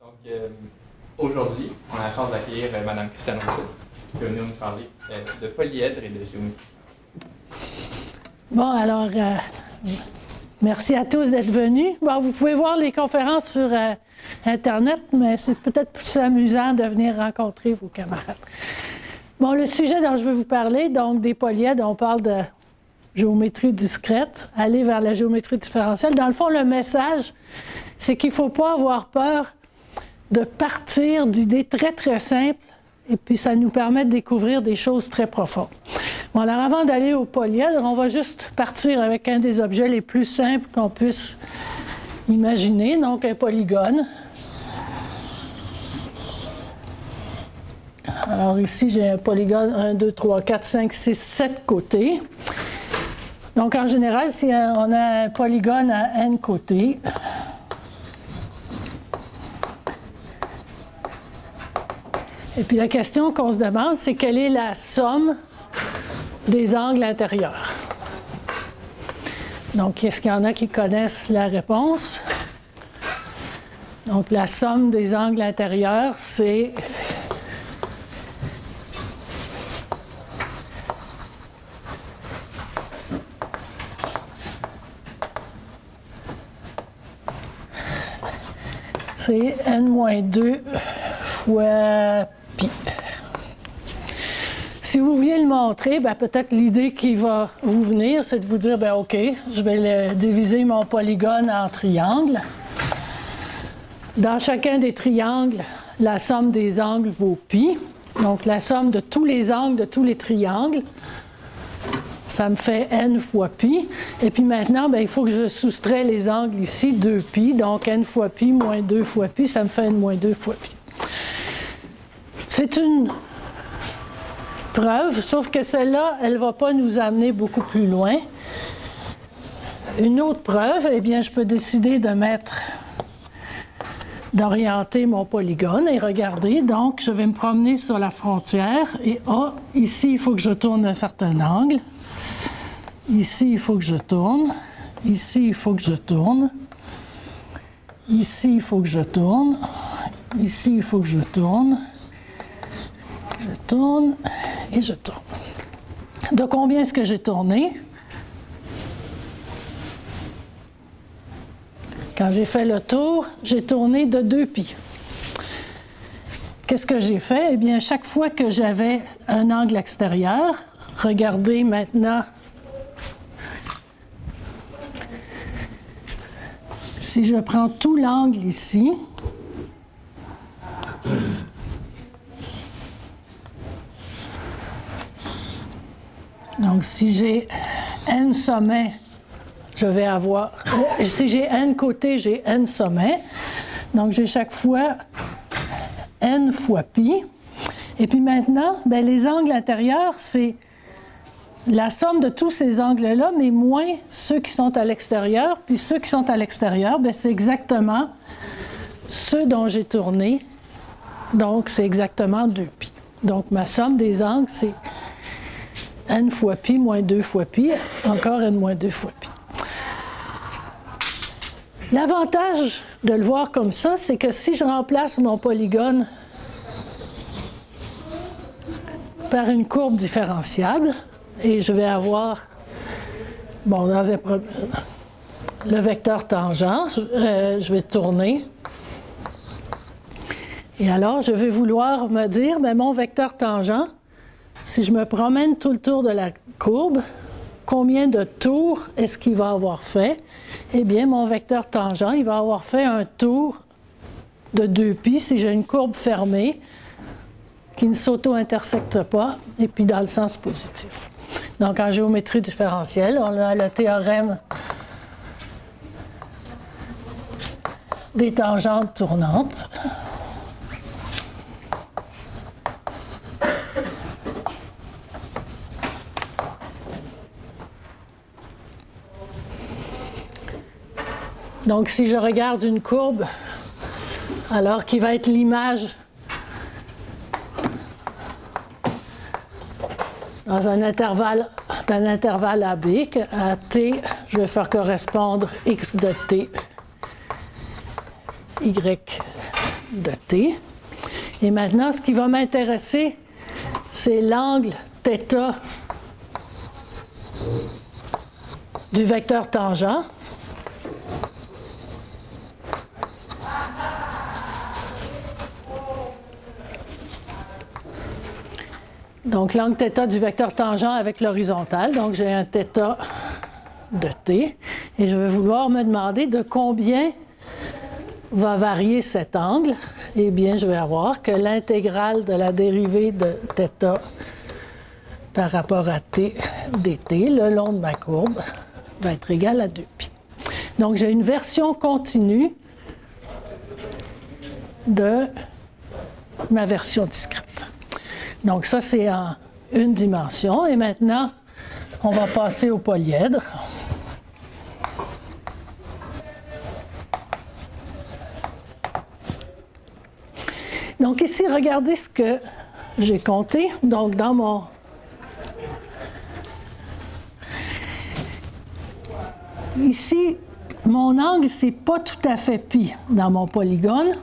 Donc, aujourd'hui, on a la chance d'accueillir Mme Christiane Rousseau, qui est venue nous parler de polyèdre et de géométrie. Bon, alors, merci à tous d'être venus. Bon, vous pouvez voir les conférences sur Internet, mais c'est peut-être plus amusant de venir rencontrer vos camarades. Bon, le sujet dont je veux vous parler, donc des polyèdres, on parle de géométrie discrète, aller vers la géométrie différentielle. Dans le fond, le message, c'est qu'il ne faut pas avoir peur de partir d'idées très, très simples, et puis ça nous permet de découvrir des choses très profondes. Bon, alors avant d'aller au polyèdre, on va juste partir avec un des objets les plus simples qu'on puisse imaginer, donc un polygone. Alors ici, j'ai un polygone 1, 2, 3, 4, 5, 6, 7 côtés. Donc en général, si on a un polygone à n côtés, et puis la question qu'on se demande, c'est quelle est la somme des angles intérieurs. Donc, est-ce qu'il y en a qui connaissent la réponse? Donc, la somme des angles intérieurs, c'est n-2 fois pi. Si vous vouliez le montrer, peut-être l'idée qui va vous venir, c'est de vous dire, OK, je vais diviser mon polygone en triangles. Dans chacun des triangles, la somme des angles vaut pi. Donc, la somme de tous les angles de tous les triangles, ça me fait n fois pi. Et puis maintenant, il faut que je soustrais les angles ici, 2pi. Donc, n fois pi moins 2 fois pi, ça me fait n moins 2 fois pi. C'est une preuve, sauf que celle-là, elle ne va pas nous amener beaucoup plus loin. Une autre preuve, eh bien, je peux décider d'orienter mon polygone et regardez, donc je vais me promener sur la frontière et ici, il faut que je tourne un certain angle. Ici, il faut que je tourne. Ici, il faut que je tourne. Ici, il faut que je tourne. Ici, il faut que je tourne. Je tourne et je tourne. De combien est-ce que j'ai tourné? Quand j'ai fait le tour, j'ai tourné de 2pi. Qu'est-ce que j'ai fait? Eh bien, chaque fois que j'avais un angle extérieur, regardez maintenant, si je prends tout l'angle ici, donc si j'ai n sommets, je vais avoir, si j'ai n côtés, j'ai n sommets, donc j'ai chaque fois n fois pi. Et puis maintenant, les angles intérieurs, c'est la somme de tous ces angles-là, mais moins ceux qui sont à l'extérieur. Puis ceux qui sont à l'extérieur, c'est exactement ceux dont j'ai tourné. Donc, c'est exactement 2pi. Donc, ma somme des angles, c'est n fois pi moins 2 fois pi, encore n moins 2 fois pi. L'avantage de le voir comme ça, c'est que si je remplace mon polygone par une courbe différenciable, et je vais avoir, le vecteur tangent, je vais tourner. Et alors, je vais vouloir me dire, mon vecteur tangent, si je me promène tout le tour de la courbe, combien de tours est-ce qu'il va avoir fait? Eh bien, mon vecteur tangent, il va avoir fait un tour de 2pi si j'ai une courbe fermée qui ne s'auto-intersecte pas, et puis dans le sens positif. Donc, en géométrie différentielle, on a le théorème des tangentes tournantes. Donc, si je regarde une courbe, alors qui va être l'image dans un intervalle AB, à t, je vais faire correspondre x de t, y de T. Et maintenant, ce qui va m'intéresser, c'est l'angle θ du vecteur tangent. Donc, l'angle θ du vecteur tangent avec l'horizontale. Donc, j'ai un θ de T. Et je vais vouloir me demander de combien va varier cet angle. Eh bien, je vais avoir que l'intégrale de la dérivée de θ par rapport à t dt, le long de ma courbe, va être égale à 2π. Donc, j'ai une version continue de ma version discrète. Donc, ça, c'est en une dimension. Et maintenant, on va passer au polyèdre. Donc, ici, regardez ce que j'ai compté. Donc, dans mon... Ici, mon angle, c'est pas tout à fait pi dans mon polygone.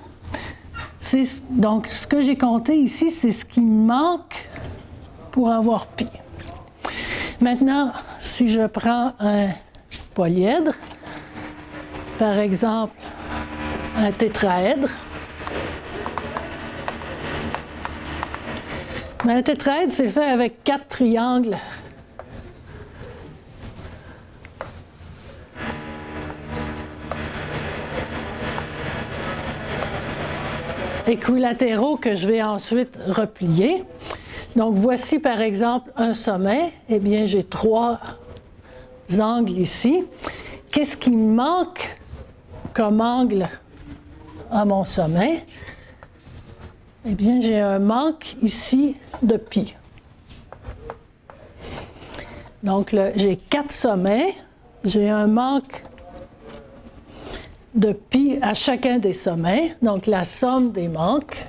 Donc, ce que j'ai compté ici, c'est ce qui me manque pour avoir pi. Maintenant, si je prends un polyèdre, par exemple, un tétraèdre, mais un tétraèdre, c'est fait avec 4 triangles. Équilatéraux que je vais ensuite replier. Donc, voici par exemple un sommet. Eh bien, j'ai 3 angles ici. Qu'est-ce qui me manque comme angle à mon sommet? Eh bien, j'ai un manque ici de pi. Donc, j'ai 4 sommets. J'ai un manque de pi à chacun des sommets. Donc, la somme des manques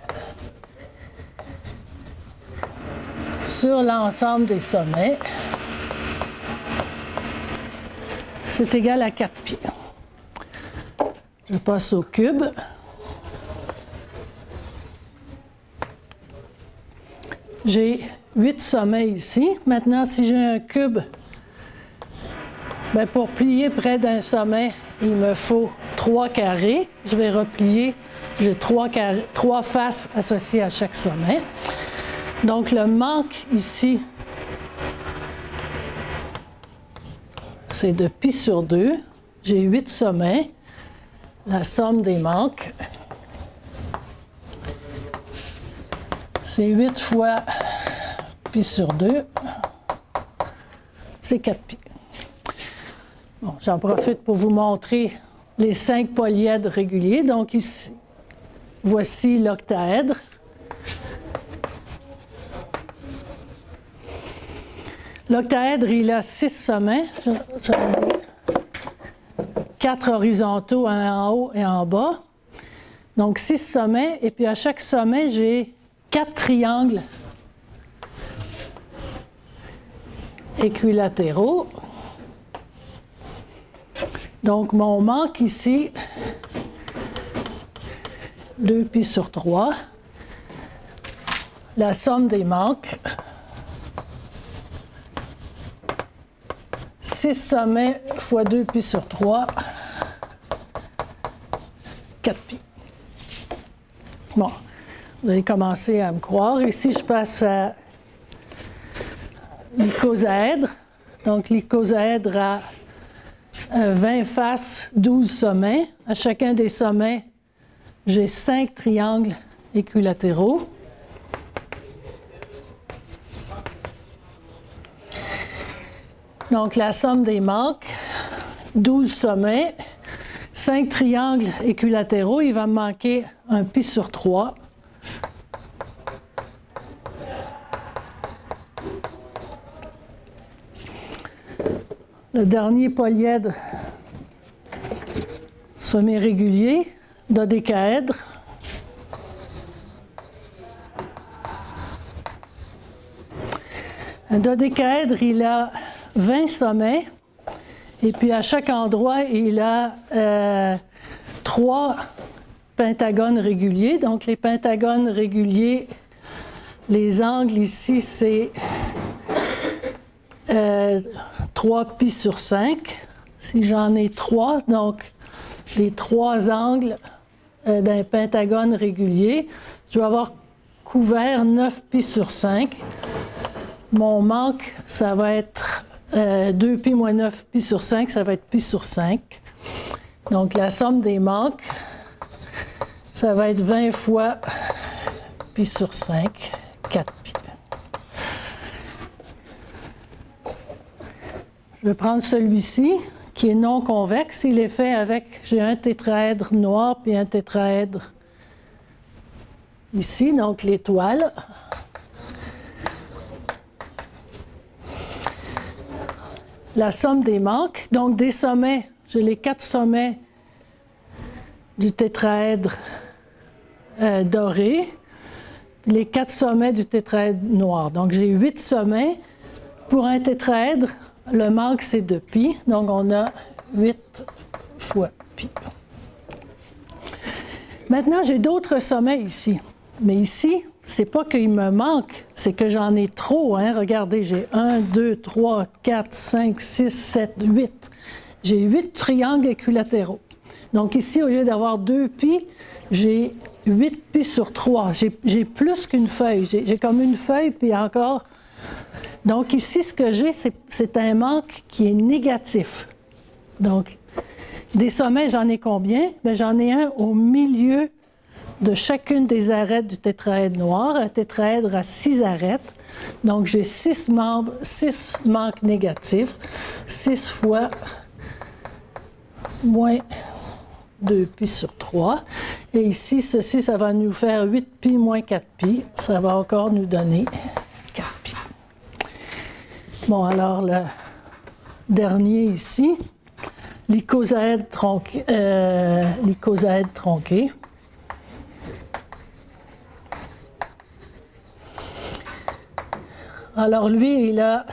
sur l'ensemble des sommets, c'est égal à 4π. Je passe au cube. J'ai 8 sommets ici. Maintenant, si j'ai un cube, bien, pour plier près d'un sommet, il me faut 3 carrés. Je vais replier. J'ai 3 faces associées à chaque sommet. Donc, le manque ici, c'est de pi sur 2. J'ai 8 sommets. La somme des manques, c'est 8 fois pi sur 2. C'est 4π. Bon, j'en profite pour vous montrer les 5 polyèdres réguliers. Donc, ici, voici l'octaèdre. L'octaèdre, il a 6 sommets. J'en ai 4 horizontaux, un en haut et en bas. Donc, 6 sommets. Et puis, à chaque sommet, j'ai 4 triangles équilatéraux. Donc, mon manque ici, 2π sur 3. La somme des manques, 6 sommets fois 2π sur 3, 4π. Bon, vous allez commencer à me croire. Ici, je passe à l'icosaèdre. Donc, l'icosaèdre a 20 faces, 12 sommets. À chacun des sommets, j'ai 5 triangles équilatéraux. Donc, la somme des manques, 12 sommets, 5 triangles équilatéraux, il va me manquer un π sur 3. Le dernier polyèdre sommet régulier, dodécaèdre. Un dodécaèdre, il a 20 sommets, et puis à chaque endroit, il a 3 pentagones réguliers. Donc, les pentagones réguliers, les angles ici, c'est 3 pi sur 5. Si j'en ai 3, donc les 3 angles d'un pentagone régulier, je vais avoir couvert 9 pi sur 5. Mon manque, ça va être 2 pi moins 9 pi sur 5, ça va être pi sur 5. Donc, la somme des manques, ça va être 20 fois pi sur 5, 4 pi. Je vais prendre celui-ci, qui est non convexe. Il est fait avec, j'ai un tétraèdre noir puis un tétraèdre ici, donc l'étoile. La somme des manques, donc des sommets, j'ai les 4 sommets du tétraèdre doré, les 4 sommets du tétraèdre noir. Donc j'ai 8 sommets. Pour un tétraèdre, le manque c'est 2 pi, donc on a 8 fois pi. Maintenant, j'ai d'autres sommets ici. Mais ici, c'est pas qu'il me manque, c'est que j'en ai trop. Hein? Regardez, j'ai 1, 2, 3, 4, 5, 6, 7, 8. J'ai 8 triangles équilatéraux. Donc ici, au lieu d'avoir 2 pi, j'ai 8 pi sur 3. J'ai plus qu'une feuille. J'ai comme une feuille, puis encore. Donc ici, ce que j'ai, c'est un manque qui est négatif. Donc, des sommets, j'en ai combien? Bien, j'en ai un au milieu de chacune des arêtes du tétraèdre noir, un tétraèdre à 6 arêtes. Donc, j'ai 6 manques négatifs, 6 fois moins 2 pi sur 3. Et ici, ceci, ça va nous faire 8 pi moins 4 pi. Ça va encore nous donner 4 pi. Bon, alors, le dernier ici, l'icosaèdre tronqué. Alors lui, il a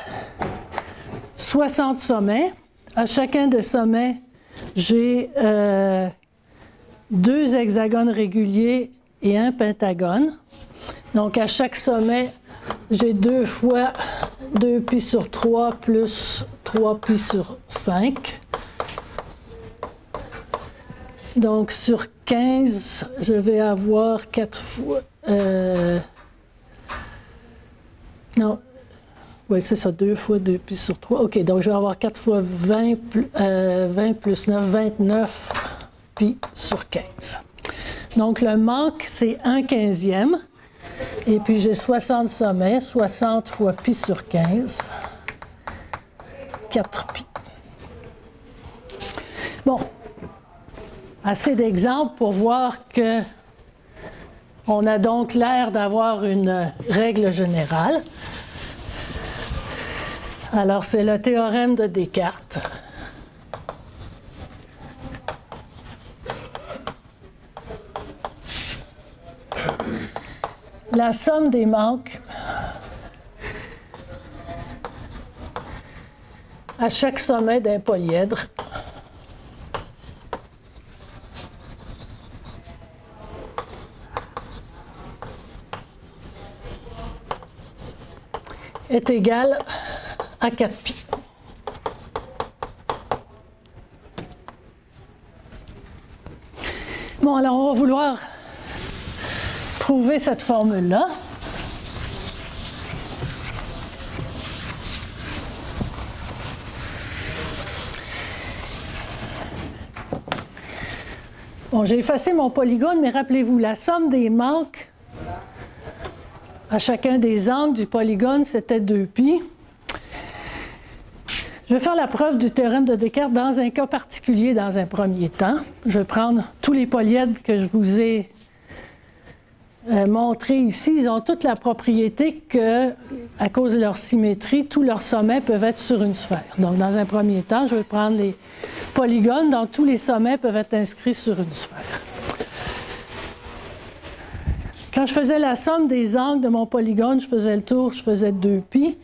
60 sommets. À chacun des sommets, j'ai 2 hexagones réguliers et un pentagone. Donc à chaque sommet, j'ai 2 fois 2 pi sur 3 plus 3 pi sur 5. Donc sur 15, je vais avoir 4 fois... non. Oui, c'est ça, 2 fois 2 pi sur 3. OK, donc je vais avoir 4 fois 20 plus 9, 29 pi sur 15. Donc le manque, c'est 1/15e. Et puis j'ai 60 sommets, 60 fois pi sur 15, 4 pi. Bon, assez d'exemples pour voir que on a donc l'air d'avoir une règle générale. Alors, c'est le théorème de Descartes. La somme des manques à chaque sommet d'un polyèdre est égale à 4 pi. Bon, alors on va vouloir prouver cette formule-là. Bon, j'ai effacé mon polygone, mais rappelez-vous, la somme des manques à chacun des angles du polygone, c'était 2 pi. Je vais faire la preuve du théorème de Descartes dans un cas particulier dans un premier temps. Je vais prendre tous les polyèdres que je vous ai montrés ici. Ils ont toute la propriété que, à cause de leur symétrie, tous leurs sommets peuvent être sur une sphère. Donc, dans un premier temps, je vais prendre les polygones dont tous les sommets peuvent être inscrits sur une sphère. Quand je faisais la somme des angles de mon polygone, je faisais le tour, je faisais 2 pi.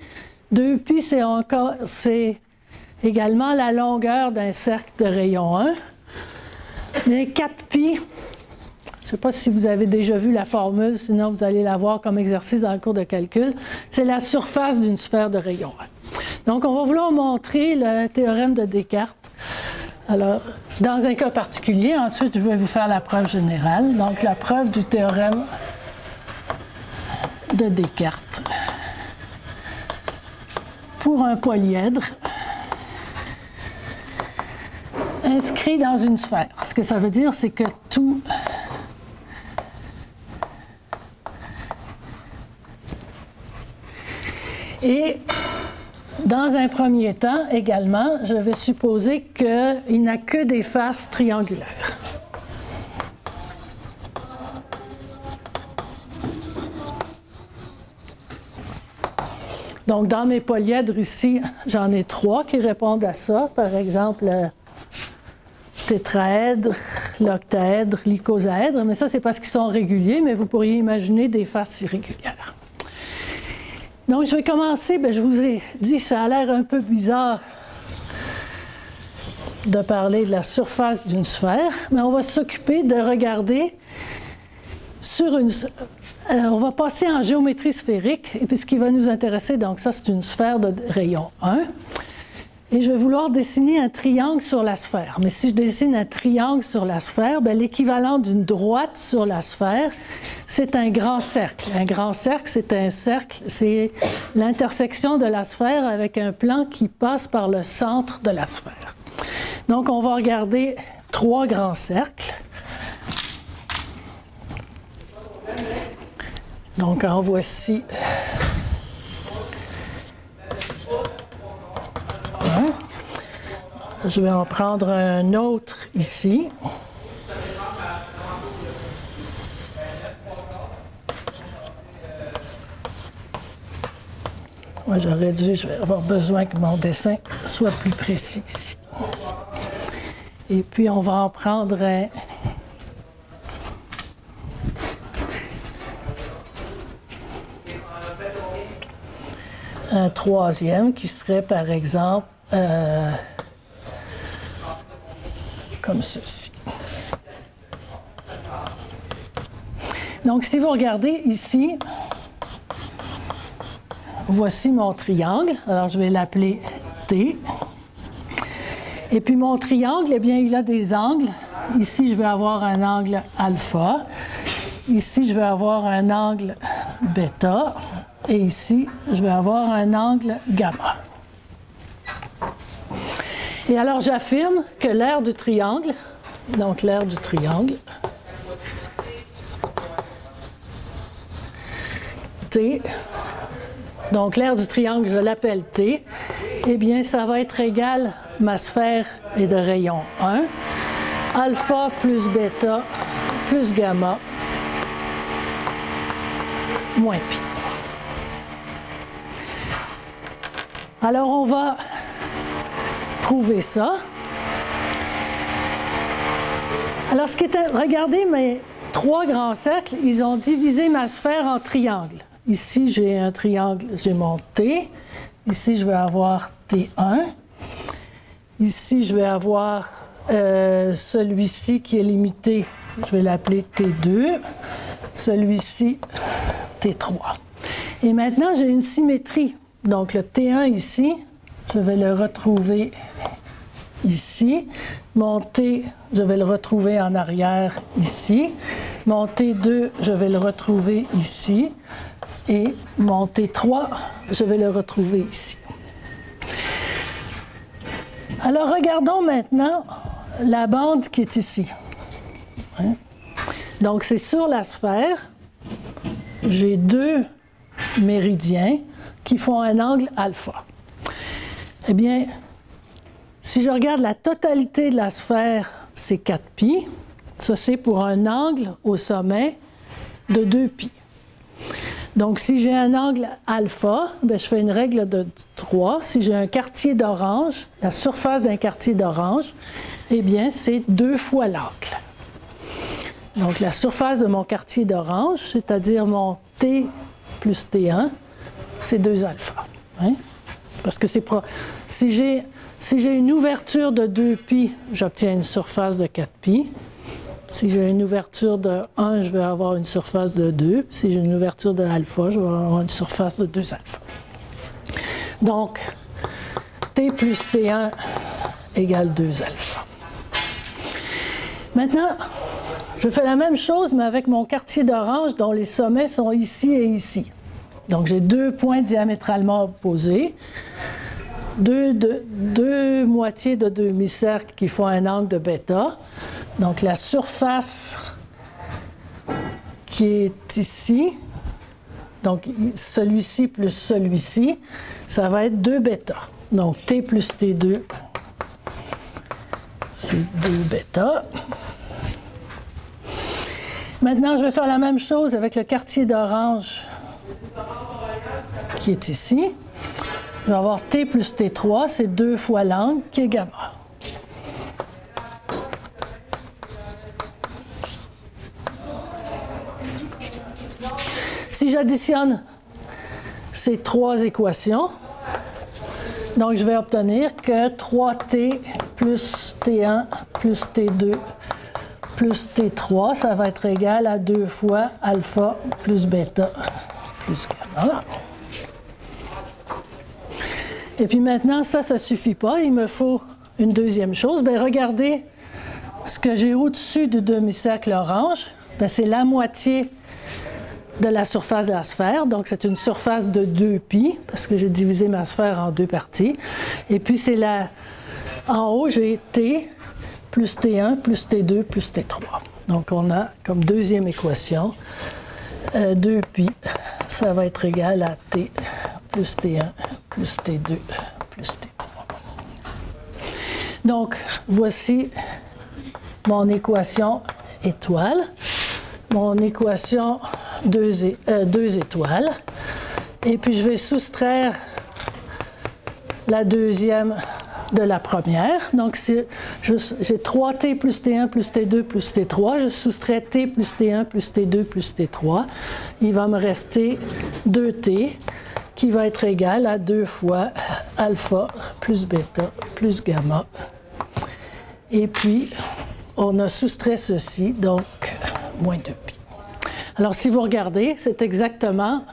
2 pi, c'est également la longueur d'un cercle de rayon 1. Mais 4 pi, Je ne sais pas si vous avez déjà vu la formule, sinon vous allez la voir comme exercice dans le cours de calcul. C'est la surface d'une sphère de rayon 1. Donc, on va vouloir montrer le théorème de Descartes. Alors, dans un cas particulier, ensuite, je vais vous faire la preuve générale. Donc, la preuve du théorème de Descartes pour un polyèdre inscrit dans une sphère. Ce que ça veut dire, c'est que tout et dans un premier temps, également, je vais supposer qu'il n'a que des faces triangulaires. Donc, dans mes polyèdres ici, j'en ai 3 qui répondent à ça. Par exemple, tétraèdre, l'octaèdre, l'icosaèdre. Mais ça, c'est parce qu'ils sont réguliers, mais vous pourriez imaginer des faces irrégulières. Donc, je vais commencer. Je vous ai dit, ça a l'air un peu bizarre de parler de la surface d'une sphère, mais on va s'occuper de regarder sur une... on va passer en géométrie sphérique, et puis ce qui va nous intéresser, donc ça, c'est une sphère de rayon 1. Et je vais vouloir dessiner un triangle sur la sphère. Mais si je dessine un triangle sur la sphère, l'équivalent d'une droite sur la sphère, c'est un grand cercle. Un grand cercle, c'est un cercle, c'est l'intersection de la sphère avec un plan qui passe par le centre de la sphère. Donc, on va regarder 3 grands cercles. Donc, en voici un. Je vais en prendre un autre ici. Moi, je vais avoir besoin que mon dessin soit plus précis ici. Et puis, on va en prendre un troisième qui serait, par exemple, comme ceci. Donc, si vous regardez ici, voici mon triangle. Alors, je vais l'appeler T. Et puis, mon triangle, eh bien, il a des angles. Ici, je vais avoir un angle alpha. Ici, je vais avoir un angle bêta. Et ici, je vais avoir un angle gamma. Et alors, j'affirme que l'aire du triangle, donc l'aire du triangle, T, donc l'aire du triangle, je l'appelle T, eh bien, ça va être égal, ma sphère est de rayon 1, alpha plus bêta plus gamma moins pi. Alors, on va prouver ça. Alors, regardez mes 3 grands cercles, ils ont divisé ma sphère en triangles. Ici, j'ai un triangle, j'ai mon T. Ici, je vais avoir T1. Ici, je vais avoir celui-ci qui est limité, je vais l'appeler T2. Celui-ci, T3. Et maintenant, j'ai une symétrie. Donc, le T1 ici, je vais le retrouver ici. Mon T, je vais le retrouver en arrière ici. Mon T2, je vais le retrouver ici. Et mon T3, je vais le retrouver ici. Alors, regardons maintenant la bande qui est ici. Donc, c'est sur la sphère. J'ai 2 méridiens qui font un angle alpha. Eh bien, si je regarde la totalité de la sphère, c'est 4π. Ça, c'est pour un angle au sommet de 2π. Donc, si j'ai un angle alpha, bien, je fais une règle de 3. Si j'ai un quartier d'orange, la surface d'un quartier d'orange, eh bien, c'est 2 fois l'angle. Donc, la surface de mon quartier d'orange, c'est-à-dire mon T plus T1, c'est 2 alpha. Hein? Parce que si j'ai une ouverture de 2π, j'obtiens une surface de 4π. Si j'ai une ouverture de 1, je vais avoir une surface de 2. Si j'ai une ouverture de alpha, je vais avoir une surface de 2 alpha. Donc, T plus T1 égale 2 alpha. Maintenant, je fais la même chose, mais avec mon quartier d'orange dont les sommets sont ici et ici. Donc, j'ai 2 points diamétralement opposés, deux moitiés de demi-cercle qui font un angle de bêta. Donc, la surface qui est ici, donc celui-ci plus celui-ci, ça va être 2 bêta. Donc, T plus T2, c'est 2 bêta. Maintenant, je vais faire la même chose avec le quartier d'orange qui est ici. Je vais avoir T plus T3, c'est 2 fois l'angle qui est gamma. Si j'additionne ces 3 équations, donc je vais obtenir que 3T plus T1 plus T2 plus T3, ça va être égal à 2 fois alpha plus bêta plus gamma. Et puis maintenant, ça ne suffit pas. Il me faut une deuxième chose. Bien, regardez ce que j'ai au-dessus du demi-cercle orange. Bien, c'est la moitié de la surface de la sphère. Donc, c'est une surface de 2π, parce que j'ai divisé ma sphère en 2 parties. Et puis, c'est là, en haut, j'ai T plus T1 plus T2 plus T3. Donc, on a comme deuxième équation 2π, ça va être égal à T plus T1 plus T2 plus T3. Donc, voici mon équation étoile, mon équation 2 étoiles. Et puis, je vais soustraire la deuxième de la première. Donc, j'ai 3T plus T1 plus T2 plus T3. Je soustrais T plus T1 plus T2 plus T3. Il va me rester 2T qui va être égal à 2 fois alpha plus bêta plus gamma. Et puis, on a soustrait ceci, donc moins 2π. Alors, si vous regardez, c'est exactement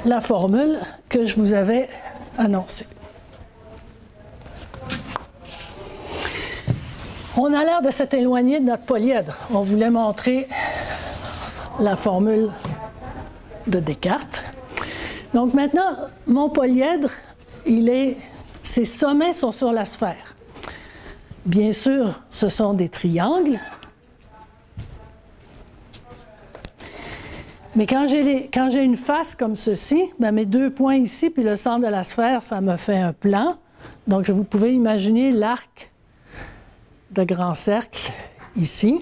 la formule que je vous avais annoncée. On a l'air de s'être éloigné de notre polyèdre. On voulait montrer la formule de Descartes. Donc maintenant, mon polyèdre, ses sommets sont sur la sphère. Bien sûr, ce sont des triangles. Mais quand j'ai une face comme ceci, bien, mes 2 points ici, puis le centre de la sphère, ça me fait un plan. Donc, vous pouvez imaginer l'arc de grand cercle ici.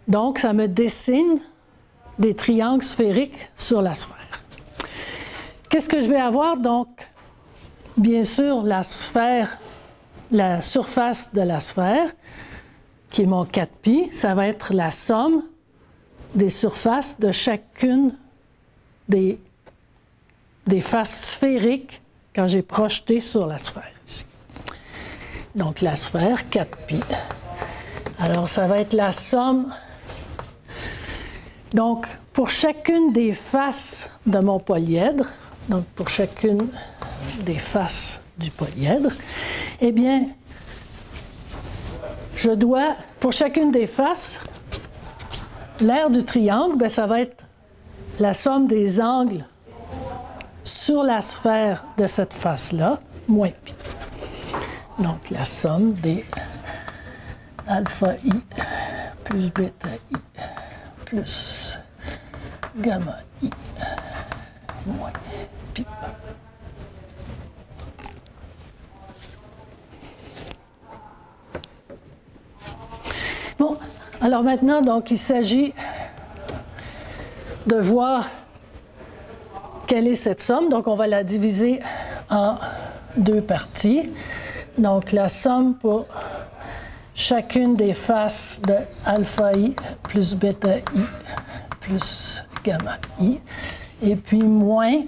Donc, ça me dessine des triangles sphériques sur la sphère. Qu'est-ce que je vais avoir? Donc, bien sûr, la sphère, la surface de la sphère, qui est mon 4π, ça va être la somme des surfaces de chacune des faces sphériques quand j'ai projeté sur la sphère ici. Donc, la sphère 4π. Alors, ça va être la somme. Donc, pour chacune des faces de mon polyèdre, donc pour chacune des faces du polyèdre, eh bien, je dois, pour chacune des faces, l'aire du triangle, bien, ça va être la somme des angles sur la sphère de cette face-là, moins π. Donc, la somme des alpha i plus bêta i plus gamma i moins π. Bon, alors maintenant, donc, il s'agit de voir quelle est cette somme. Donc, on va la diviser en 2 parties. Donc, la somme pour chacune des faces de alpha i plus bêta i plus gamma i. Et puis, moins,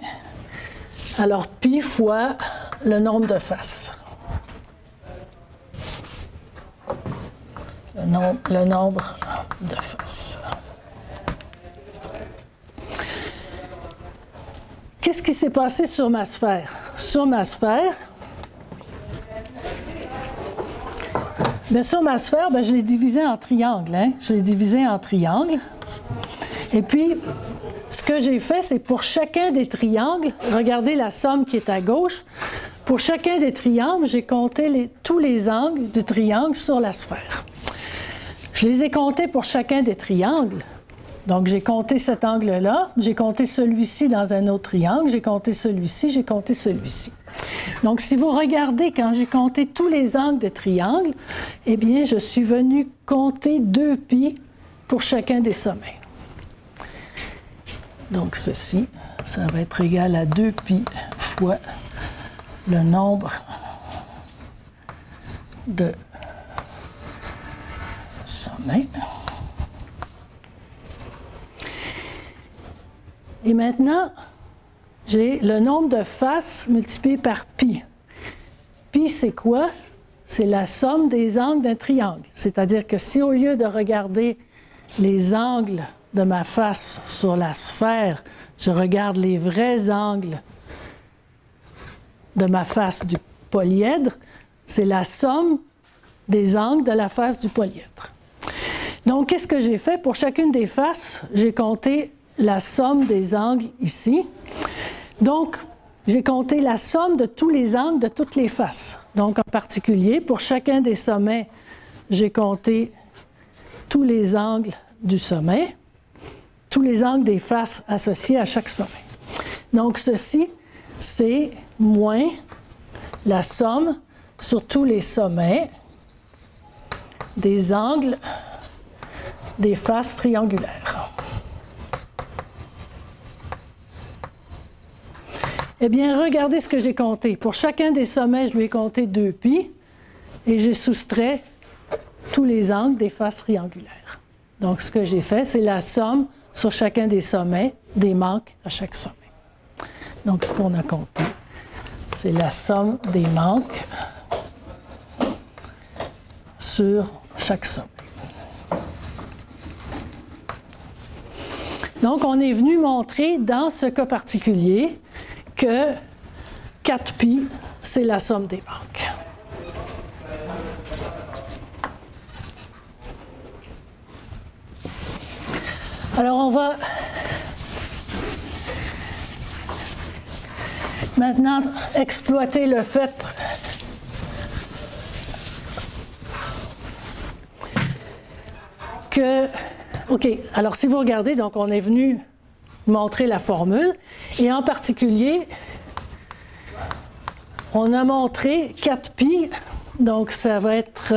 alors pi fois le nombre de faces. le nombre de faces. Qu'est-ce qui s'est passé sur ma sphère? Sur ma sphère, je l'ai divisé en triangles. Hein? Je l'ai divisé en triangles. Et puis, ce que j'ai fait, c'est pour chacun des triangles, regardez la somme qui est à gauche, pour chacun des triangles, j'ai compté tous les angles du triangle sur la sphère. Je les ai comptés pour chacun des triangles. Donc, j'ai compté cet angle-là, j'ai compté celui-ci dans un autre triangle, j'ai compté celui-ci, j'ai compté celui-ci. Donc, si vous regardez, quand j'ai compté tous les angles des triangles, eh bien, je suis venu compter 2π pour chacun des sommets. Donc, ceci, ça va être égal à 2π fois le nombre de sommets. Et maintenant, j'ai le nombre de faces multiplié par π. Π, c'est quoi? C'est la somme des angles d'un triangle. C'est-à-dire que si au lieu de regarder les angles de ma face sur la sphère, je regarde les vrais angles de ma face du polyèdre, c'est la somme des angles de la face du polyèdre. Donc, qu'est-ce que j'ai fait? Pour chacune des faces, j'ai compté la somme des angles ici. Donc, j'ai compté la somme de tous les angles de toutes les faces. Donc, en particulier, pour chacun des sommets, j'ai compté tous les angles du sommet, tous les angles des faces associés à chaque sommet. Donc, ceci, c'est moins la somme sur tous les sommets des angles des faces triangulaires. Eh bien, regardez ce que j'ai compté. Pour chacun des sommets, je lui ai compté 2π et j'ai soustrait tous les angles des faces triangulaires. Donc, ce que j'ai fait, c'est la somme sur chacun des sommets des manques à chaque sommet. Donc, ce qu'on a compté, c'est la somme des manques sur chaque sommet. Donc, on est venu montrer dans ce cas particulier que 4π, c'est la somme des manques. Alors, on va maintenant exploiter le fait que, OK, alors si vous regardez, donc on est venu montrer la formule, et en particulier, on a montré 4π, donc ça va être,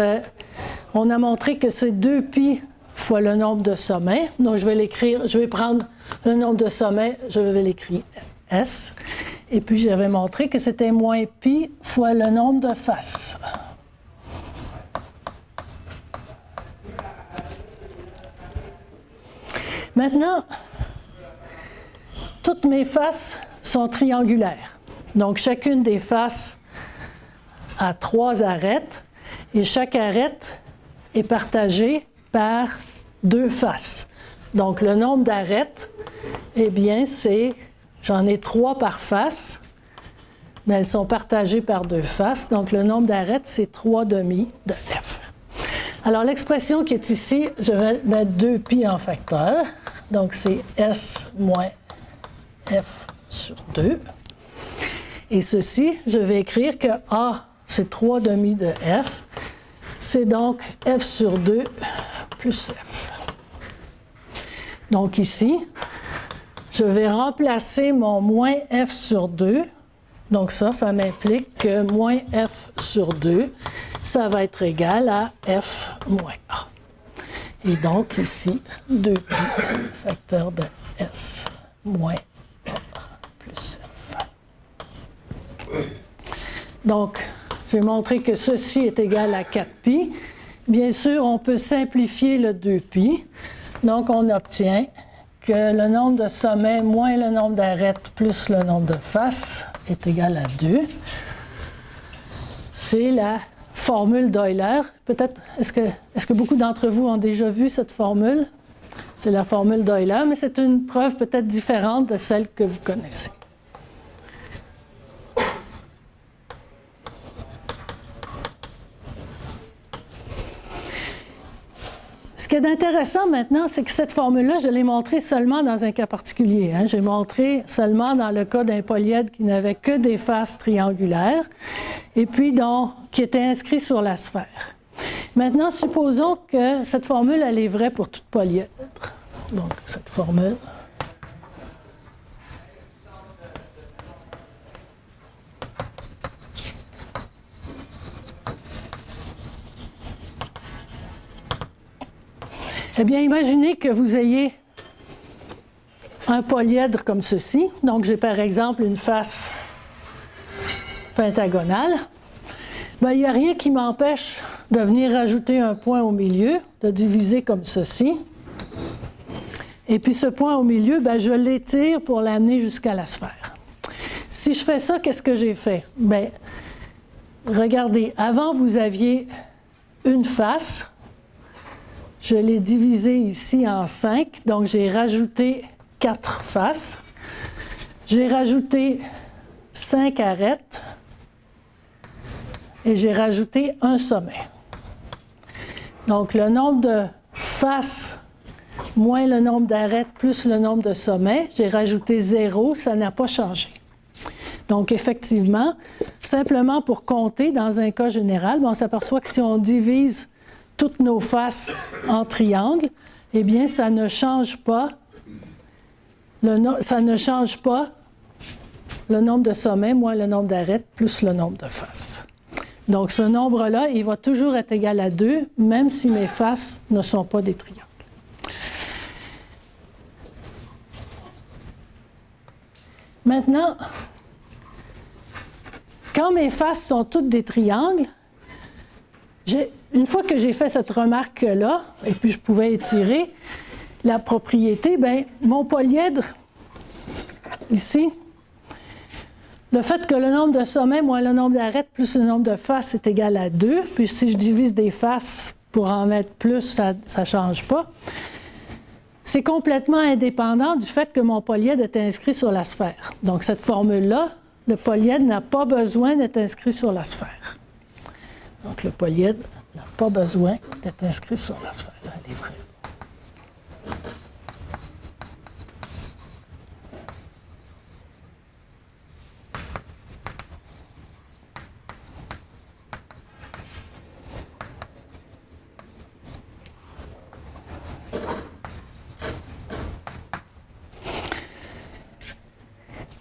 on a montré que c'est 2π fois le nombre de sommets, donc je vais l'écrire, je vais prendre le nombre de sommets, je vais l'écrire S, et puis j'avais montré que c'était moins π fois le nombre de faces. Maintenant, toutes mes faces sont triangulaires. Donc, chacune des faces a 3 arêtes et chaque arête est partagée par 2 faces. Donc, le nombre d'arêtes, eh bien, c'est, j'en ai 3 par face, mais elles sont partagées par 2 faces. Donc, le nombre d'arêtes, c'est 3/2 de F. Alors, l'expression qui est ici, je vais mettre 2π en facteur. Donc, c'est S moins F sur 2. Et ceci, je vais écrire que A, c'est 3/2 de F. C'est donc F sur 2 plus F. Donc ici, je vais remplacer mon moins F sur 2. Donc ça m'implique que moins F sur 2, ça va être égal à F moins A. Et donc ici, 2π facteur de S moins A plus F. Donc, j'ai montré que ceci est égal à 4π. Bien sûr, on peut simplifier le 2π. Donc, on obtient que le nombre de sommets moins le nombre d'arêtes plus le nombre de faces est égal à 2. C'est la formule d'Euler. Peut-être, est-ce que beaucoup d'entre vous ont déjà vu cette formule? C'est la formule d'Euler, mais c'est une preuve peut-être différente de celle que vous connaissez. Ce qui est intéressant maintenant, c'est que cette formule-là, je l'ai montrée seulement dans un cas particulier. J'ai montré seulement dans le cas d'un polyèdre qui n'avait que des faces triangulaires et puis qui était inscrit sur la sphère. Maintenant, supposons que cette formule, elle est vraie pour tout polyèdre. Donc, cette formule. Eh bien, imaginez que vous ayez un polyèdre comme ceci. Donc, j'ai par exemple une face pentagonale. Bien, il n'y a rien qui m'empêche de venir ajouter un point au milieu, de diviser comme ceci. Et puis ce point au milieu, bien, je l'étire pour l'amener jusqu'à la sphère. Si je fais ça, qu'est-ce que j'ai fait? Bien, regardez, avant vous aviez une face. Je l'ai divisé ici en 5, donc j'ai rajouté 4 faces. J'ai rajouté 5 arêtes et j'ai rajouté un sommet. Donc le nombre de faces moins le nombre d'arêtes plus le nombre de sommets, j'ai rajouté 0, ça n'a pas changé. Donc effectivement, simplement pour compter dans un cas général, on s'aperçoit que si on divise toutes nos faces en triangle, eh bien, ça ne change pas le nombre de sommets moins le nombre d'arêtes plus le nombre de faces. Donc, ce nombre-là, il va toujours être égal à 2, même si mes faces ne sont pas des triangles. Maintenant, quand mes faces sont toutes des triangles, une fois que j'ai fait cette remarque-là, et puis je pouvais étirer la propriété, bien, mon polyèdre, ici, le fait que le nombre de sommets moins le nombre d'arêtes plus le nombre de faces est égal à 2, puis si je divise des faces pour en mettre plus, ça ne change pas. C'est complètement indépendant du fait que mon polyèdre est inscrit sur la sphère. Donc cette formule-là, le polyèdre n'a pas besoin d'être inscrit sur la sphère. Donc le polyèdre n'a pas besoin d'être inscrit sur la sphère. Elle est vraie.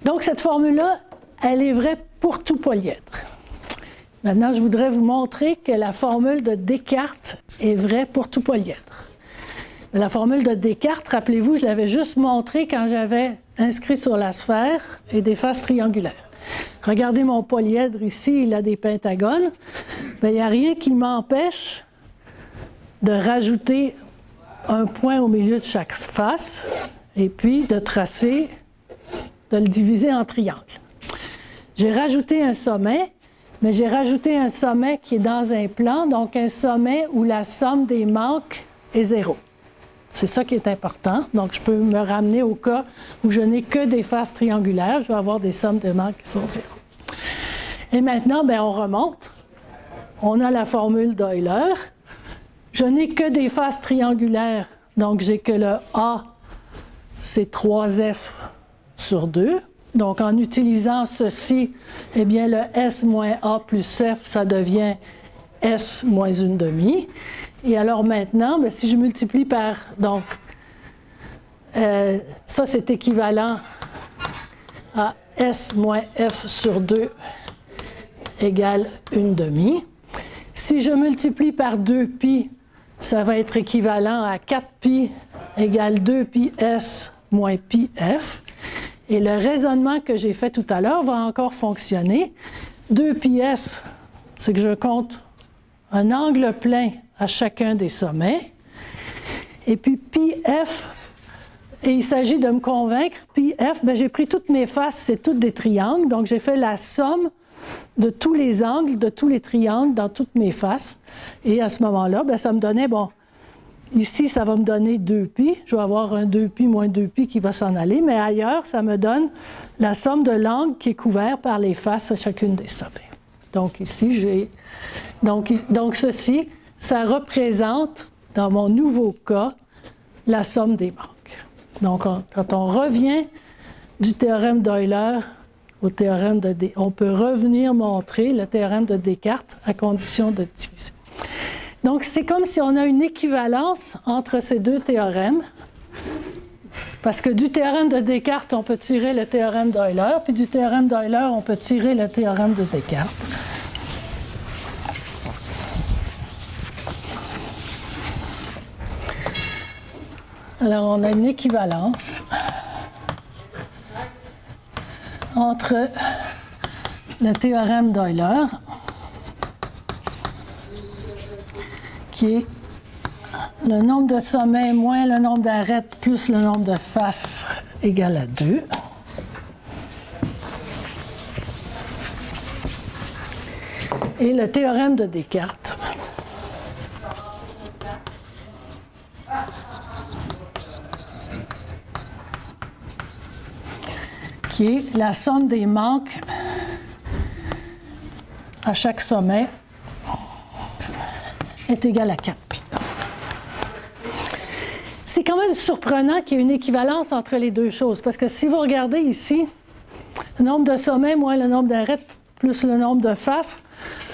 Donc cette formule-là, elle est vraie pour tout polyèdre. Maintenant, je voudrais vous montrer que la formule de Descartes est vraie pour tout polyèdre. La formule de Descartes, rappelez-vous, je l'avais juste montrée quand j'avais inscrit sur la sphère et des faces triangulaires. Regardez mon polyèdre ici, il a des pentagones. Bien, il n'y a rien qui m'empêche de rajouter un point au milieu de chaque face et puis de le diviser en triangle. J'ai rajouté un sommet, mais j'ai rajouté un sommet qui est dans un plan, donc un sommet où la somme des manques est 0. C'est ça qui est important. Donc, je peux me ramener au cas où je n'ai que des faces triangulaires. Je vais avoir des sommes de manques qui sont 0. Et maintenant, bien, on remonte. On a la formule d'Euler. Je n'ai que des faces triangulaires, donc j'ai que le A, c'est 3F sur 2. Donc, en utilisant ceci, eh bien, le S moins A plus F, ça devient S moins 1/2. Et alors maintenant, bien, si je multiplie par, donc, ça c'est équivalent à S moins F sur 2 égale 1/2. Si je multiplie par 2π, ça va être équivalent à 4π égale 2πs moins πf. Et le raisonnement que j'ai fait tout à l'heure va encore fonctionner. 2πs, c'est que je compte un angle plein à chacun des sommets. Et puis πf, et il s'agit de me convaincre, πf, ben j'ai pris toutes mes faces, c'est toutes des triangles, donc j'ai fait la somme de tous les angles, de tous les triangles dans toutes mes faces. Et à ce moment-là, bien, ça me donnait, bon, ici, ça va me donner 2π. Je vais avoir un 2π moins 2π qui va s'en aller, mais ailleurs, ça me donne la somme de l'angle qui est couvert par les faces à chacune des sommets. Donc ici, j'ai... Donc ceci, ça représente, dans mon nouveau cas, la somme des manques. Donc, quand on revient du théorème d'Euler au théorème de Descartes, on peut revenir montrer le théorème de Descartes à condition de diviser. Donc, c'est comme si on a une équivalence entre ces deux théorèmes, parce que du théorème de Descartes, on peut tirer le théorème d'Euler, puis du théorème d'Euler, on peut tirer le théorème de Descartes. Alors, on a une équivalence entre le théorème d'Euler, qui est le nombre de sommets moins le nombre d'arêtes plus le nombre de faces égale à 2. Et le théorème de Descartes, qui est la somme des manques à chaque sommet est égale à 4π. C'est quand même surprenant qu'il y ait une équivalence entre les deux choses, parce que si vous regardez ici, le nombre de sommets moins le nombre d'arêtes plus le nombre de faces,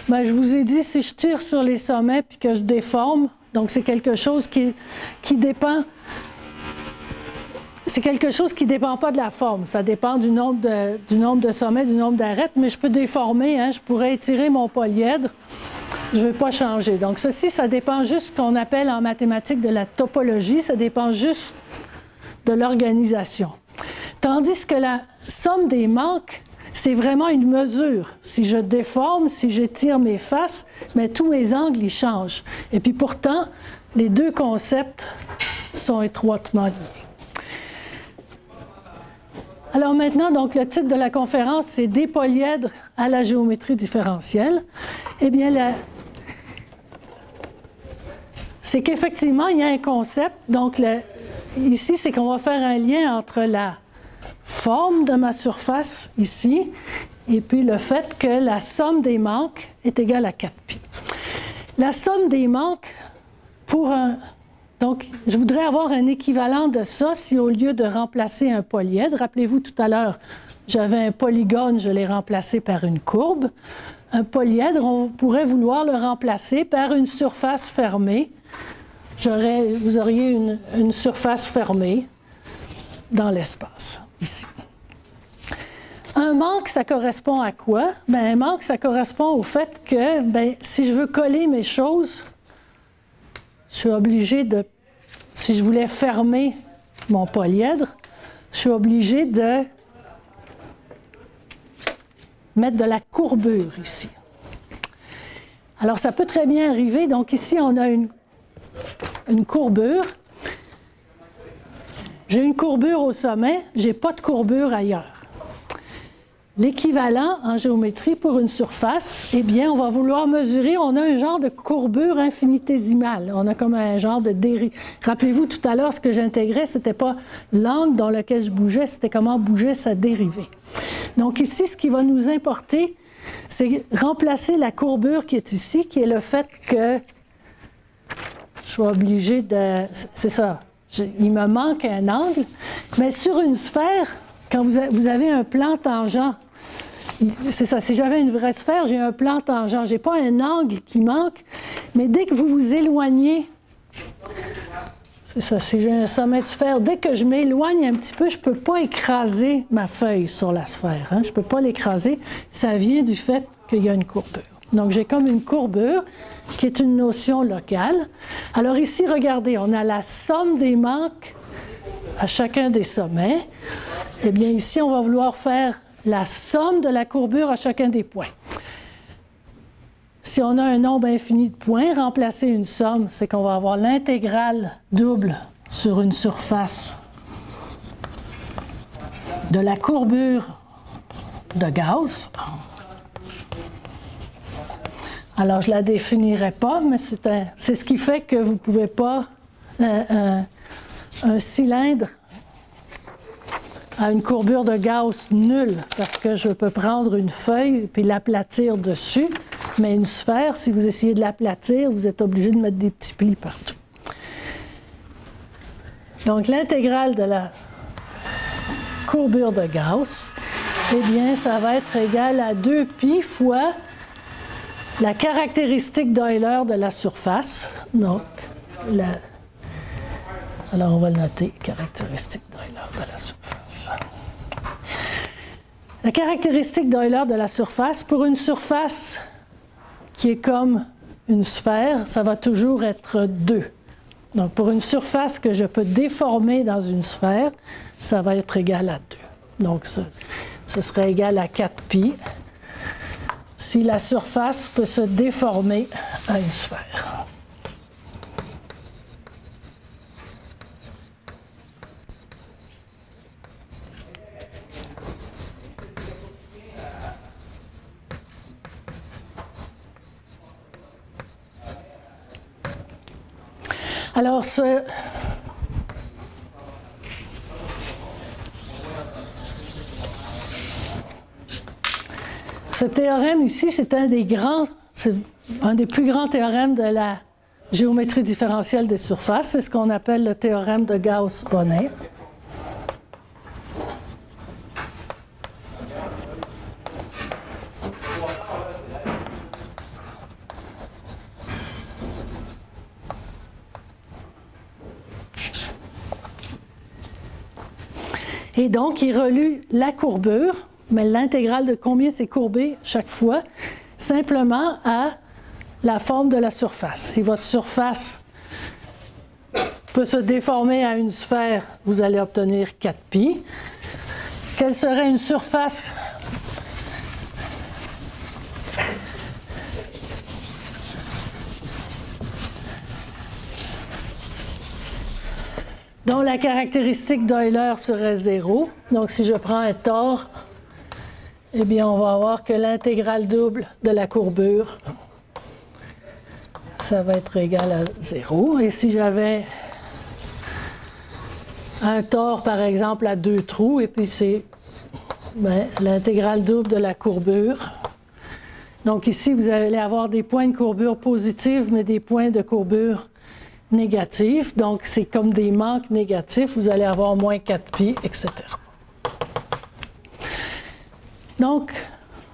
ben, je vous ai dit, si je tire sur les sommets puis que je déforme, donc c'est quelque chose qui dépend... C'est quelque chose qui ne dépend pas de la forme. Ça dépend du nombre de sommets, du nombre d'arêtes, mais je peux déformer. Hein, je pourrais étirer mon polyèdre. Je ne vais pas changer. Donc, ceci, ça dépend juste de ce qu'on appelle en mathématiques de la topologie. Ça dépend juste de l'organisation. Tandis que la somme des manques, c'est vraiment une mesure. Si je déforme, si j'étire mes faces, mais tous mes angles, ils changent. Et puis pourtant, les deux concepts sont étroitement liés. Alors maintenant, donc, le titre de la conférence, c'est « Des polyèdres à la géométrie différentielle ». Eh bien, c'est qu'effectivement, il y a un concept. Donc, ici, c'est qu'on va faire un lien entre la forme de ma surface, ici, et puis le fait que la somme des manques est égale à 4π. La somme des manques pour un... Donc, je voudrais avoir un équivalent de ça si au lieu de remplacer un polyèdre, rappelez-vous tout à l'heure, j'avais un polygone, je l'ai remplacé par une courbe. Un polyèdre, on pourrait vouloir le remplacer par une surface fermée. Vous auriez une surface fermée dans l'espace, ici. Un manque, ça correspond à quoi? Bien, un manque, ça correspond au fait que bien, si je veux coller mes choses, je suis obligé de, si je voulais fermer mon polyèdre, je suis obligé de mettre de la courbure ici. Alors, ça peut très bien arriver. Donc, ici, on a une courbure. J'ai une courbure au sommet, je n'ai pas de courbure ailleurs. L'équivalent en géométrie pour une surface, eh bien, on va vouloir mesurer, on a un genre de courbure infinitésimale. On a comme un genre de dérive. Rappelez-vous, tout à l'heure, ce que j'intégrais, ce n'était pas l'angle dans lequel je bougeais, c'était comment bougeait sa dérivée. Donc ici, ce qui va nous importer, c'est remplacer la courbure qui est ici, qui est le fait que je suis obligé de... C'est ça, il me manque un angle, mais sur une sphère, quand vous avez un plan tangent, c'est ça, si j'avais une vraie sphère, j'ai un plan tangent. Je n'ai pas un angle qui manque, mais dès que vous vous éloignez, c'est ça, si j'ai un sommet de sphère, dès que je m'éloigne un petit peu, je ne peux pas écraser ma feuille sur la sphère. Hein, je ne peux pas l'écraser. Ça vient du fait qu'il y a une courbure. Donc, j'ai comme une courbure qui est une notion locale. Alors ici, regardez, on a la somme des manques à chacun des sommets. Eh bien, ici, on va vouloir faire la somme de la courbure à chacun des points. Si on a un nombre infini de points, remplacer une somme, c'est qu'on va avoir l'intégrale double sur une surface de la courbure de Gauss. Alors, je ne la définirai pas, mais c'est ce qui fait que vous ne pouvez pas... un cylindre a une courbure de Gauss nulle, parce que je peux prendre une feuille et l'aplatir dessus, mais une sphère, si vous essayez de l'aplatir, vous êtes obligé de mettre des petits plis partout. Donc, l'intégrale de la courbure de Gauss, eh bien, ça va être égal à 2π fois la caractéristique d'Euler de la surface. Donc, alors, on va le noter, caractéristique d'Euler de la surface. La caractéristique d'Euler de la surface, pour une surface qui est comme une sphère, ça va toujours être 2. Donc, pour une surface que je peux déformer dans une sphère, ça va être égal à 2. Donc, ce serait égal à 4π si la surface peut se déformer à une sphère. Alors, ce théorème ici, c'est un des plus grands théorèmes de la géométrie différentielle des surfaces. C'est ce qu'on appelle le théorème de Gauss-Bonnet. Et donc, il relie la courbure, mais l'intégrale de combien c'est courbé chaque fois, simplement à la forme de la surface. Si votre surface peut se déformer à une sphère, vous allez obtenir 4π. Quelle serait une surface dont la caractéristique d'Euler serait 0. Donc, si je prends un tore, eh bien, on va avoir que l'intégrale double de la courbure, ça va être égal à 0. Et si j'avais un tore, par exemple, à 2 trous, et puis c'est l'intégrale double de la courbure. Donc, ici, vous allez avoir des points de courbure positifs, mais des points de courbure négatifs. Donc, c'est comme des manques négatifs. Vous allez avoir moins 4π, etc. Donc,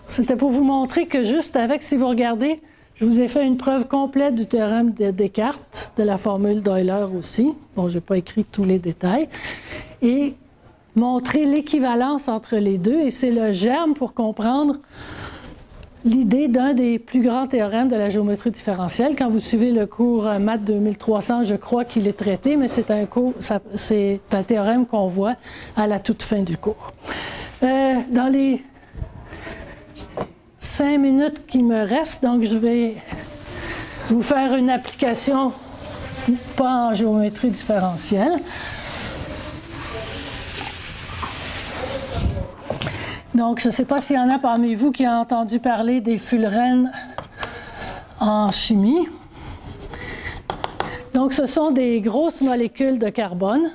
c'était pour vous montrer que juste avec, si vous regardez, je vous ai fait une preuve complète du théorème de Descartes, de la formule d'Euler aussi. Bon, je n'ai pas écrit tous les détails. Et montrer l'équivalence entre les deux. Et c'est le germe pour comprendre l'idée d'un des plus grands théorèmes de la géométrie différentielle. Quand vous suivez le cours Math 2300, je crois qu'il est traité, mais c'est un théorème qu'on voit à la toute fin du cours. Dans les 5 minutes qui me restent, donc je vais vous faire une application pas en géométrie différentielle. Donc, je ne sais pas s'il y en a parmi vous qui ont entendu parler des fullerenes en chimie. Donc, ce sont des grosses molécules de carbone.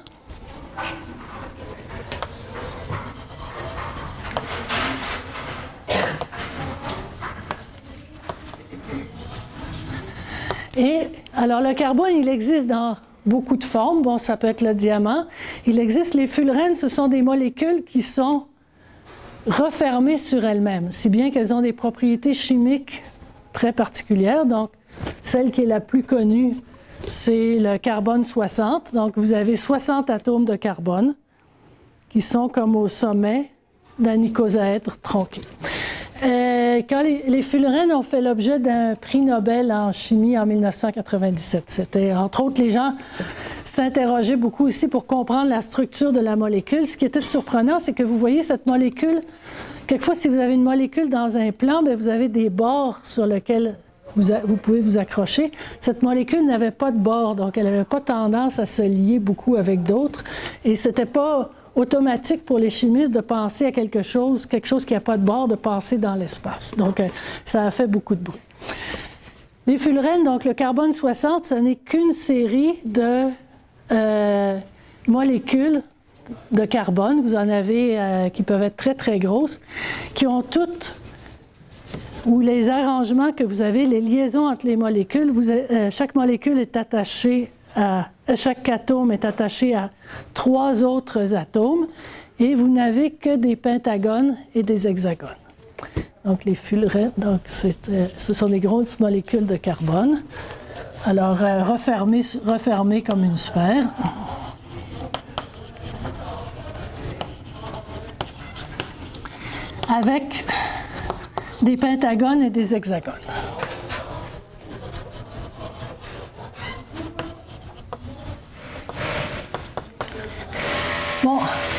Et alors, le carbone, il existe dans beaucoup de formes. Bon, ça peut être le diamant. Il existe les fullerenes, ce sont des molécules qui sont refermées sur elles-mêmes, si bien qu'elles ont des propriétés chimiques très particulières. Donc, celle qui est la plus connue, c'est le carbone 60. Donc, vous avez 60 atomes de carbone qui sont comme au sommet d'un icosaèdre tronqué. Quand les fullerenes ont fait l'objet d'un prix Nobel en chimie en 1997, c'était, entre autres, les gens s'interrogeaient beaucoup aussi pour comprendre la structure de la molécule. Ce qui était surprenant, c'est que vous voyez cette molécule, quelquefois, si vous avez une molécule dans un plan, bien, vous avez des bords sur lesquels vous pouvez vous accrocher. Cette molécule n'avait pas de bords, donc elle n'avait pas tendance à se lier beaucoup avec d'autres. Et ce n'était pas automatique pour les chimistes de penser à quelque chose qui n'a pas de bord, de penser dans l'espace. Donc, ça a fait beaucoup de bruit. Les fullerenes, donc le carbone 60, ce n'est qu'une série de molécules de carbone. Vous en avez qui peuvent être très, très grosses, qui ont toutes, ou les arrangements que vous avez, les liaisons entre les molécules, chaque molécule est attachée chaque atome est attaché à 3 autres atomes et vous n'avez que des pentagones et des hexagones. Donc les fullerenes, ce sont des grosses molécules de carbone. Alors refermées comme une sphère. Avec des pentagones et des hexagones. Bon,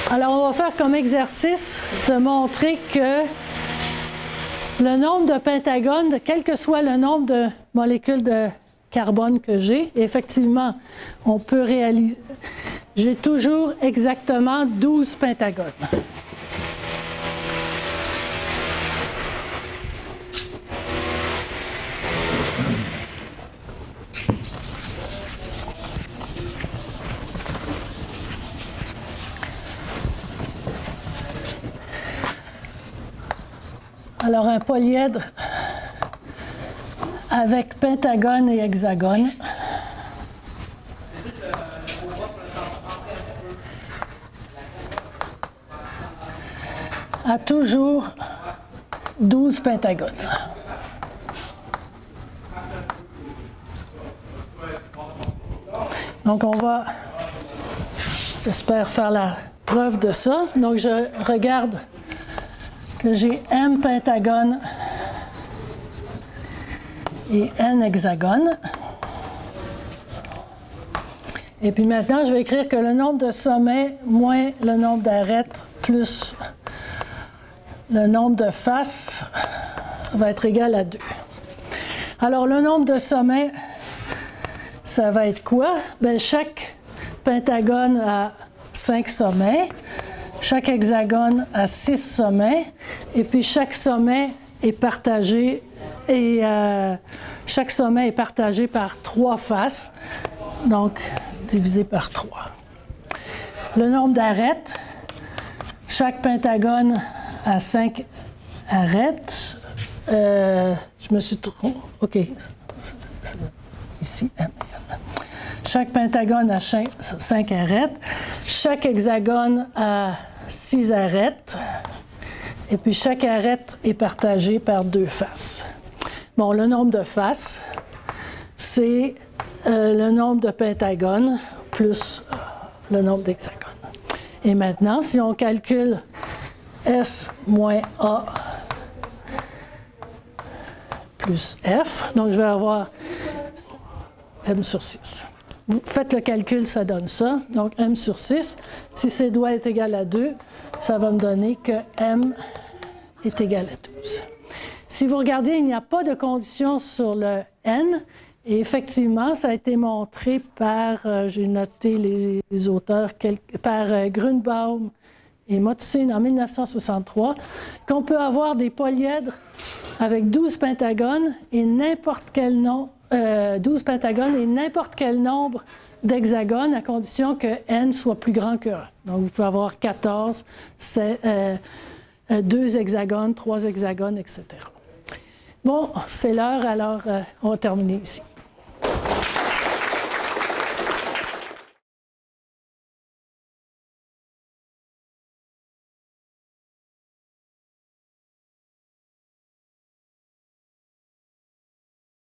alors on va faire comme exercice de montrer que le nombre de pentagones, quel que soit le nombre de molécules de carbone que j'ai, effectivement, on peut réaliser, j'ai toujours exactement 12 pentagones. Alors, un polyèdre avec pentagone et hexagone. A toujours 12 pentagones. Donc, on va, j'espère, faire la preuve de ça. Donc, je regarde que j'ai M pentagones et N hexagones. Et puis maintenant, je vais écrire que le nombre de sommets moins le nombre d'arêtes plus le nombre de faces va être égal à 2. Alors, le nombre de sommets, ça va être quoi? Bien, chaque pentagone a 5 sommets. Chaque hexagone a 6 sommets, et puis chaque sommet est partagé, chaque sommet est partagé par 3 faces, donc divisé par 3. Le nombre d'arêtes, chaque pentagone a 5 arêtes. Je me suis trompé. OK. Ici, M. Chaque pentagone a 5 arêtes. Chaque hexagone a 6 arêtes. Et puis chaque arête est partagée par 2 faces. Bon, le nombre de faces, c'est le nombre de pentagones plus le nombre d'hexagones. Et maintenant, si on calcule S moins A plus F, donc je vais avoir M sur 6. Vous faites le calcul, ça donne ça. Donc, M sur 6. Si C doit être égal à 2, ça va me donner que M est égal à 12. Si vous regardez, il n'y a pas de condition sur le N. Et effectivement, ça a été montré par, j'ai noté les auteurs, par Grunbaum et Motzin en 1963, qu'on peut avoir des polyèdres avec 12 pentagones et n'importe quel nom. 12 pentagones et n'importe quel nombre d'hexagones à condition que n soit plus grand que 1. Donc, vous pouvez avoir 14, 2 hexagones, 3 hexagones, etc. Bon, c'est l'heure, alors on va terminer ici.